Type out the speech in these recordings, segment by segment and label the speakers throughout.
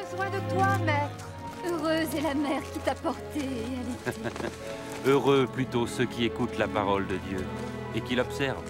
Speaker 1: besoin de toi, maître. Heureuse est la mère qui t'a porté et allaitée.
Speaker 2: Heureux plutôt ceux qui écoutent la parole de Dieu et qui l'observent.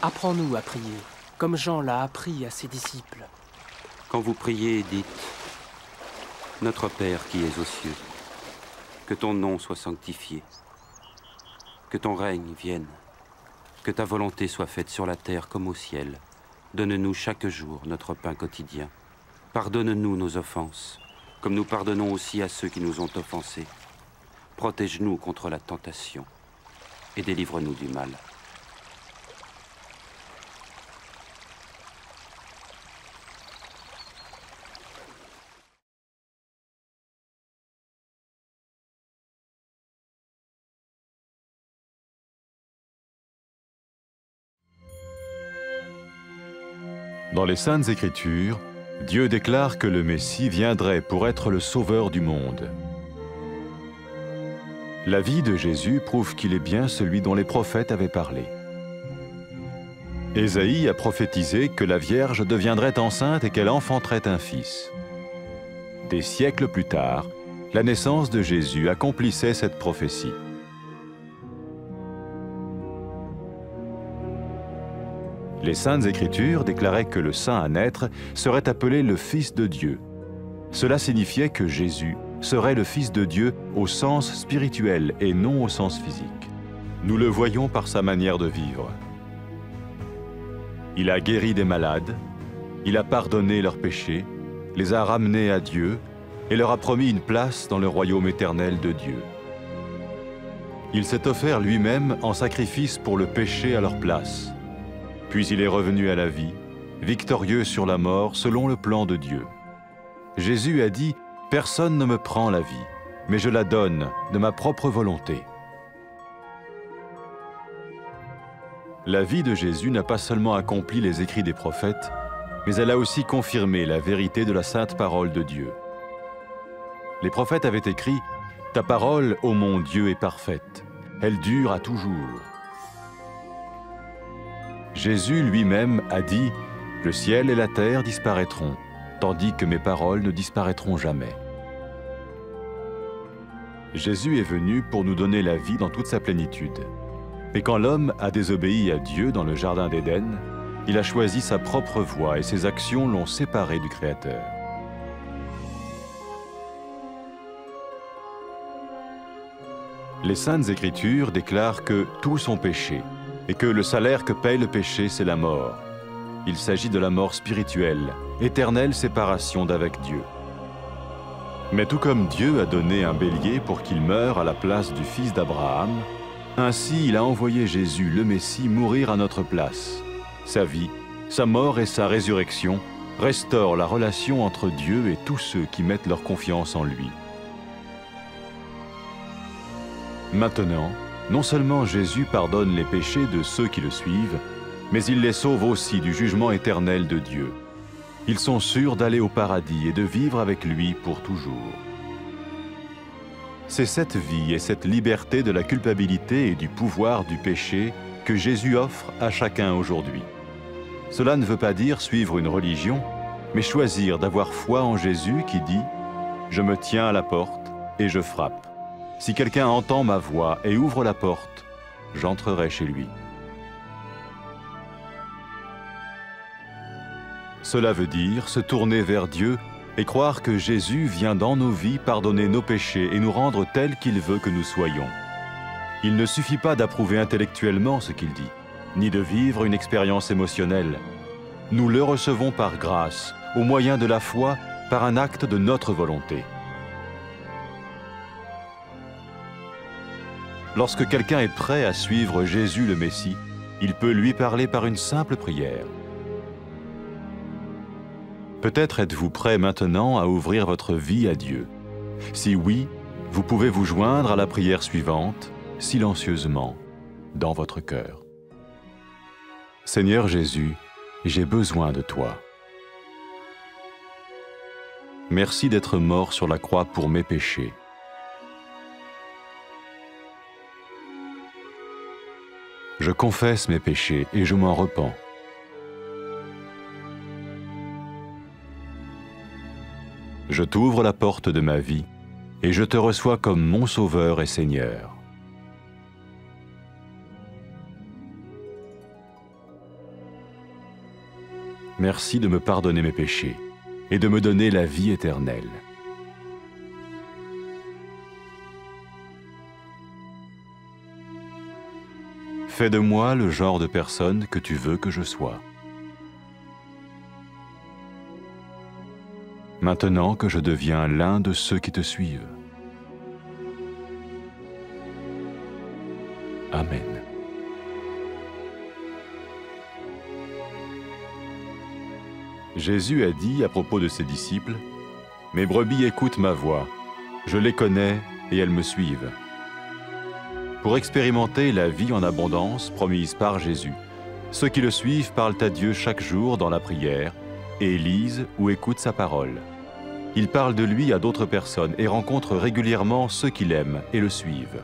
Speaker 3: Apprends-nous à prier, comme Jean l'a appris à ses disciples.
Speaker 2: Quand vous priez, dites « Notre Père qui es aux cieux, que ton nom soit sanctifié, que ton règne vienne, que ta volonté soit faite sur la terre comme au ciel. Donne-nous chaque jour notre pain quotidien. Pardonne-nous nos offenses, comme nous pardonnons aussi à ceux qui nous ont offensés. Protège-nous contre la tentation et délivre-nous du mal. »
Speaker 4: Dans les Saintes Écritures, Dieu déclare que le Messie viendrait pour être le sauveur du monde. La vie de Jésus prouve qu'il est bien celui dont les prophètes avaient parlé. Ésaïe a prophétisé que la Vierge deviendrait enceinte et qu'elle enfanterait un fils. Des siècles plus tard, la naissance de Jésus accomplissait cette prophétie. Les Saintes Écritures déclaraient que le saint à naître serait appelé le Fils de Dieu. Cela signifiait que Jésus serait le Fils de Dieu au sens spirituel et non au sens physique. Nous le voyons par sa manière de vivre. Il a guéri des malades, il a pardonné leurs péchés, les a ramenés à Dieu et leur a promis une place dans le royaume éternel de Dieu. Il s'est offert lui-même en sacrifice pour le péché à leur place. Puis il est revenu à la vie, victorieux sur la mort selon le plan de Dieu. Jésus a dit « Personne ne me prend la vie, mais je la donne de ma propre volonté. » La vie de Jésus n'a pas seulement accompli les écrits des prophètes, mais elle a aussi confirmé la vérité de la sainte parole de Dieu. Les prophètes avaient écrit « Ta parole, ô mon Dieu, est parfaite, elle dure à toujours. » Jésus lui-même a dit « Le ciel et la terre disparaîtront, tandis que mes paroles ne disparaîtront jamais. » Jésus est venu pour nous donner la vie dans toute sa plénitude. Et quand l'homme a désobéi à Dieu dans le jardin d'Éden, il a choisi sa propre voie et ses actions l'ont séparé du Créateur. Les Saintes Écritures déclarent que tous ont péché et que le salaire que paye le péché, c'est la mort. Il s'agit de la mort spirituelle, éternelle séparation d'avec Dieu. Mais tout comme Dieu a donné un bélier pour qu'il meure à la place du fils d'Abraham, ainsi il a envoyé Jésus, le Messie, mourir à notre place. Sa vie, sa mort et sa résurrection restaurent la relation entre Dieu et tous ceux qui mettent leur confiance en lui. Maintenant, non seulement Jésus pardonne les péchés de ceux qui le suivent, mais il les sauve aussi du jugement éternel de Dieu. Ils sont sûrs d'aller au paradis et de vivre avec lui pour toujours. C'est cette vie et cette liberté de la culpabilité et du pouvoir du péché que Jésus offre à chacun aujourd'hui. Cela ne veut pas dire suivre une religion, mais choisir d'avoir foi en Jésus qui dit « Je me tiens à la porte et je frappe. Si quelqu'un entend ma voix et ouvre la porte, j'entrerai chez lui. » Cela veut dire se tourner vers Dieu et croire que Jésus vient dans nos vies pardonner nos péchés et nous rendre tels qu'il veut que nous soyons. Il ne suffit pas d'approuver intellectuellement ce qu'il dit, ni de vivre une expérience émotionnelle. Nous le recevons par grâce, au moyen de la foi, par un acte de notre volonté. Lorsque quelqu'un est prêt à suivre Jésus le Messie, il peut lui parler par une simple prière. Peut-être êtes-vous prêt maintenant à ouvrir votre vie à Dieu. Si oui, vous pouvez vous joindre à la prière suivante, silencieusement. dans votre cœur. Seigneur Jésus, j'ai besoin de toi. Merci d'être mort sur la croix pour mes péchés. Je confesse mes péchés et je m'en repens. Je t'ouvre la porte de ma vie et je te reçois comme mon Sauveur et Seigneur. Merci de me pardonner mes péchés et de me donner la vie éternelle. Fais de moi le genre de personne que tu veux que je sois. Maintenant que je deviens l'un de ceux qui te suivent. Amen. Jésus a dit à propos de ses disciples, « Mes brebis écoutent ma voix, je les connais et elles me suivent. » Pour expérimenter la vie en abondance promise par Jésus, ceux qui le suivent parlent à Dieu chaque jour dans la prière et lisent ou écoutent sa parole. Ils parlent de lui à d'autres personnes et rencontrent régulièrement ceux qui l'aiment et le suivent.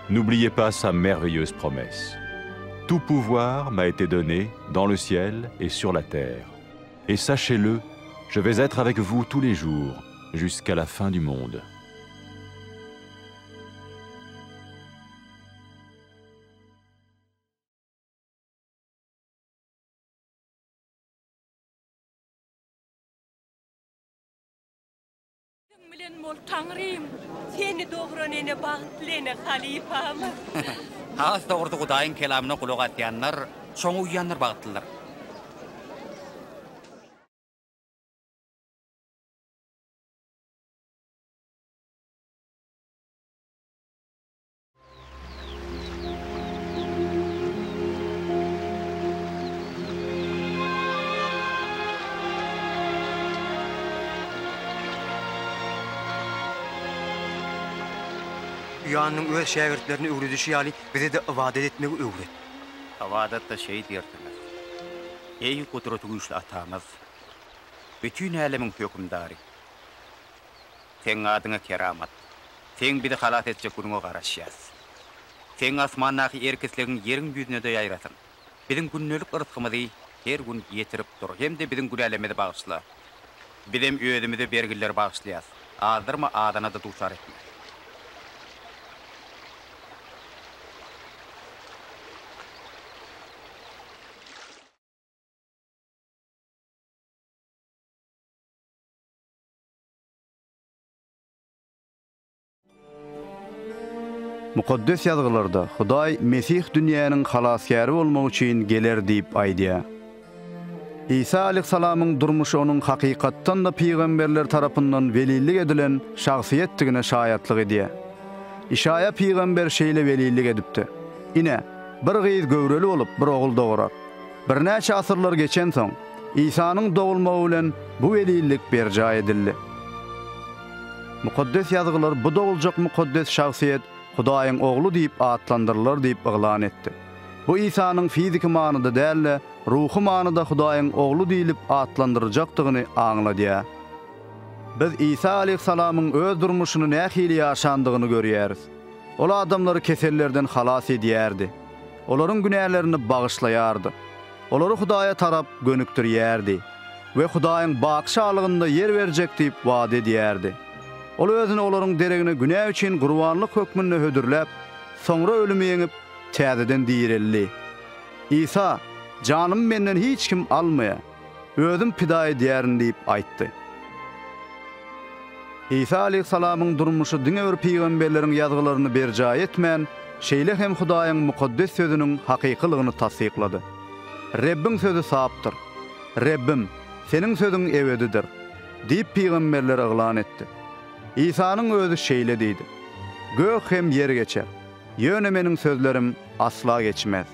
Speaker 4: N'oubliez pas sa merveilleuse promesse. Tout pouvoir m'a été donné dans le ciel et sur la terre. Et sachez-le, je vais être avec vous tous les jours, jusqu'à la fin du monde.
Speaker 5: Ağız doğurdu Kudayın kelamına kulak atyanlar, çoğu uyanır bağıttılar.
Speaker 6: Dünyanın öz şagirdlerini öğretişi yali bize de vadet etmeyi öğret.
Speaker 5: Vadet da şey diyerdiler. Ey kudreti güçlü atamız, bütün alemin hükümdarı. Sen adına keramat, sen bizi halat edecek gününe karışacağız. Sen asmandaki erkeklerin yerin yüzüne de yayrasın. Bizim günlük ırkımızı her gün getirip dur. Hem de bizim gün alemede bağışla. Bizim ödümüzü vergiler bağışlayaz. Azdırma adına da duşar etme.
Speaker 7: Mukaddes yazgılarda Hudaý Mesih dünýäniň halaskary bolmak üçin geler diýip aýdýar. İsa aleyhissalamyň durmuşy onuň hakykatdan da peýgamberler tarapyndan welilik edilen şahsiýetdigine şaýatlyk edýär. İşaya peýgamber şeýle welilik edipdi. Ine bir gyz göwreli bolup bir ogul dogurar. Bir näçe asyrlar geçen soň İsa'nın doğulmagy bilen bu welilik berja edildi. Mukaddes yazgılar bu dogulacak mukaddes şahsiýet Hudaýyň oglu diýip atlandyrlar diýip ýylan etdi. Bu İsa'nın fiziki manyda däl, ruhy manyda Hudaýyň oglu diýilip atlandyrjakdygyny aňladýar. Biz İsa aleyhissalamyň öz durmuşyny nähili ýaşandygyny görýäris. Ol adamlary kesellerden halas edýärdi. Olaryň günälerini bagyşlaýardy. Olary Hudaýa tarap gönükdirýärdi we Hudaýyň bagşalygynda yer berjek diýip wada edýärdi. Ol özüni olaryň deregine günä üçin gurbanlyk hökmüne hödürläp, soňra ölümi ýeňip täzeden diýirelli. İsa, "Janym menden hiç kim almaýa, özüm pida edýärin" diýip aýtdy. İsa aleyhissalamyň durmuşy diňe bir peýgamberleriň ýazgylaryny berja etmän, şeýle hem Hudaýyň mukaddes sözüniň hakykylygyny tassyklady. Rebbin sözü sapdyr. Rebbim, seniň sözüň ebedidir diýip peýgamberler ýylan etdi. İsa'nın özü şeýle diýdi. Gök hem yer geçer. Ýöne meniň sözlerim asla geçmez.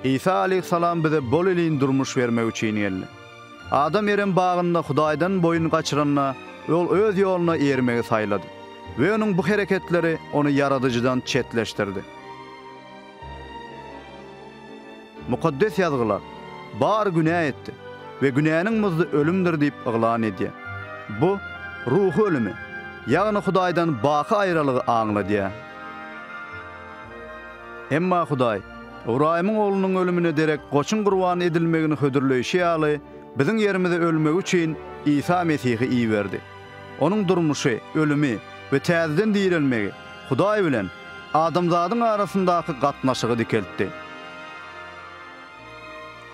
Speaker 7: İsa aleyhissalam bize bol elin durmuş vermek üçin geldi. Adam ýerin bagynda Hudaýdan boyun gaçyranyna ol öz yoluna ermegi sayladı ve onun bu hareketleri onu yaradıcıdan çetleştirdi. Mukaddes yazgılar bar günah etdi ve günahının mızdı ölümdür deyip ıglan ediyor. Bu ruhu ölümü, yani Hudaydan bakı ayrılığı ağlı diye. Emma Huday, Ibrahim'in oğlunun ölümüne derek koçun kurban edilmegini hödürleyişi alı, bizim yerimizde ölmek için İsa Mesih'i iyi verdi. Onun durmuşu, ölümü ve təzden dirilmegi Huday bilen adamzadın arasındaki katnaşığı dikeltti.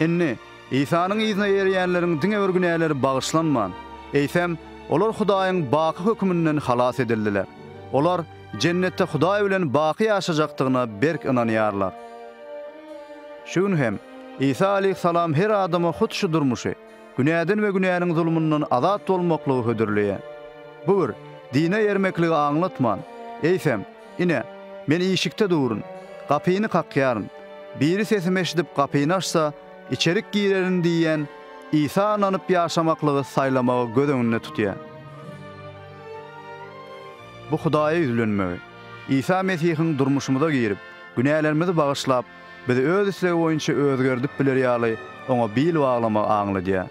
Speaker 7: Inni, İsa'nın izine eriyenlerin dine örgüneyleri bağışlanman, eysem, olar Huday'ın bakı hükmünden halas edildiler. Olar cennette Huday bilen bakı yaşayacaktığına berk inanıyarlar. Şun hem, İsa aleyhissalam her adama hut durmuşu, güneyden ve güneyinin zulmundan azat olmaklığı hödürlüye. Bugür, dine yermekliği anlatman, eysem, ine, men işikte durun, kapıyını kakyarın, biri sesimi eşidip kapıyını açsa, içerik girerin diyen, İsa ananıp yaşamaklığı saylamağı göz önüne tutuyor. Bu Hudaya üzülünmeyi, İsa Mesih'in durmuşumuza girip, güneylerimizi bağışlap, bizi öz isleği boyunca özgördük bilir yalı, ona bil bağlamak ağlı diye.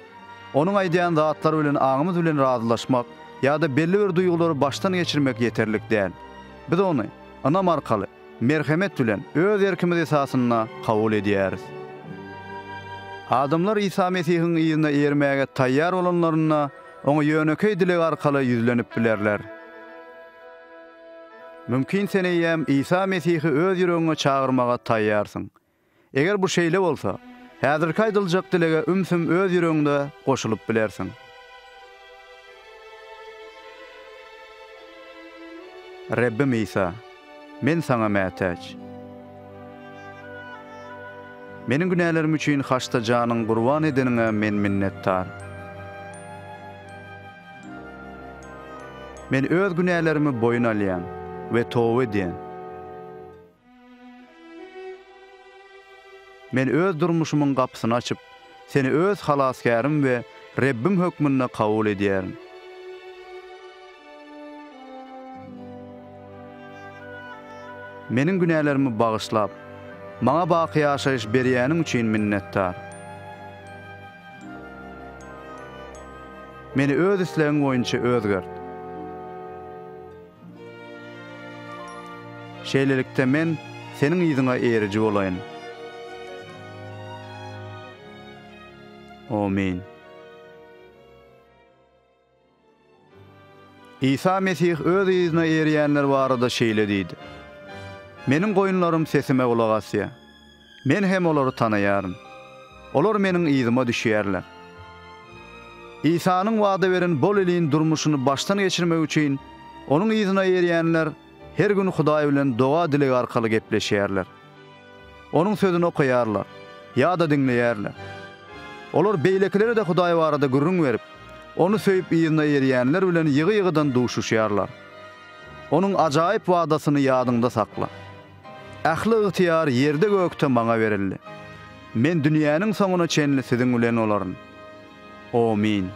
Speaker 7: Onun aydayan zatlar bilen ağımız bilen razılaşmak, ya da belli bir duyguları baştan geçirmek yeterlik değil. Biz onu, ana markalı, merhamet bilen öz erkimiz esasına kabul ediyeriz. Adamlar İsa Mesih'in izine ermeye tayyar olanlarına onu yönökey dilek arkalı yüzlenip bilerler. Mümkin seneyyem İsa Mesih'i öz yüreğine çağırmağa tayyarsın. Eğer bu şeyle olsa, hazır kaydılacak dilege ümsüm öz yüreğinde koşulup bilersin. Rabbim İsa, men sana mätäç. Menin günahlarım üçün haşta canın qurban edenine men minnettar. Men öz günahlarımı boyun alayan ve tövbe ediyen. Men öz durmuşumun kapısını açıp, seni öz halaskarım ve Rabbim hükmünne kabul ediyerim. Menin günahlarımı bağışlap, bana baqı yaşayış beriyenin üçün minnettar. Meni öz isleğin boyunca özgört. Şeylelikte men senin izine eğrici olayın. Amin. İsa Mesih öz izine eğriyenler varada şeyle deydi. Menin koyunlarım sesime kulak asya. Men hem olary tanıyarım. Olar menin izime düşýärler. İsa'nın wada beren bol elin durmuşunu baştan geçirmek üçün onun izine eriyenler her gün Hudaý bilen doğa dilek arkaly gepleşýärler. Onun sözünü okuyarlar, ya da dinleýärler. Olar beýlekleri de Hudaý barada gürrüň berip, onu söýüp izine eriyenler bilen ýygy-ýygydan duşuşýarlar. Onun ajaýyp wadasyny ýadynda sakla. Ähli ıhtiyar yerde gökte bana verildi. Men dünýäniň soňuna çenli sizin bilen olaryn. Amin.